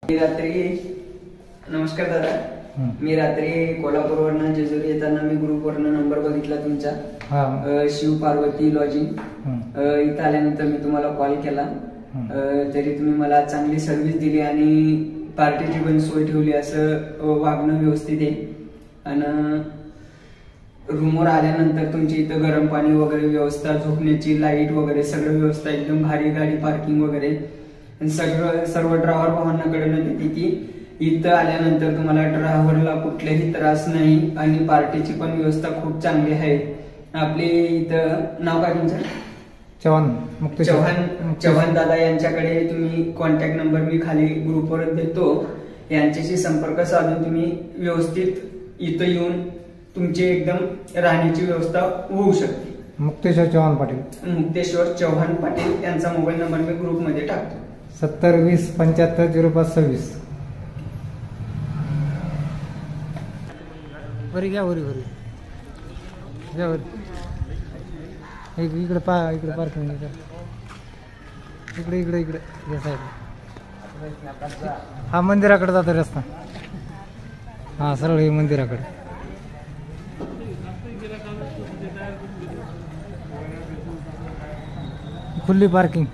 मी रात्री नमस्कार दादा. मी रात्री कोल्हापूरवरनं जेजुरी येताना मी ग्रुपवरनं नंबर बघितला तुमचा, शिव पार्वती लॉजिंग. इथं आल्यानंतर मी तुम्हाला कॉल केला. तरी तुम्ही मला चांगली सर्व्हिस दिली आणि पार्टीची पण सोय ठेवली. असं वागणं व्यवस्थित आहे. आणि रूमवर आल्यानंतर तुमची इथं गरम पाणी वगैरे व्यवस्था, झोपण्याची लाईट वगैरे सगळं व्यवस्था एकदम भारी. गाडी पार्किंग वगैरे सर्व ड्रायव्हर भावांकडून देते की इथं आल्यानंतर तुम्हाला ड्रायव्हरला कुठलाही त्रास नाही आणि पार्टीची पण व्यवस्था खूप चांगली आहे. आपले इथं नाव काय तुमचं? चव्हाण दादा यांच्याकडे तुम्ही कॉन्टॅक्ट नंबर मी खाली ग्रुपवर देतो. यांच्याशी संपर्क साधून तुम्ही व्यवस्थित इथं येऊन तुमची एकदम राहण्याची व्यवस्था होऊ शकते. मुक्तेश्वर चव्हाण पाटील यांचा मोबाईल नंबर मी ग्रुपमध्ये टाकतो. 7020750526. वरी घ्या, वरी घ्या, वरी इकडे पार्किंग इकडे या साईड. हा मंदिराकडे जातो रस्ता. हा सरळ हे मंदिराकडे. खुली पार्किंग.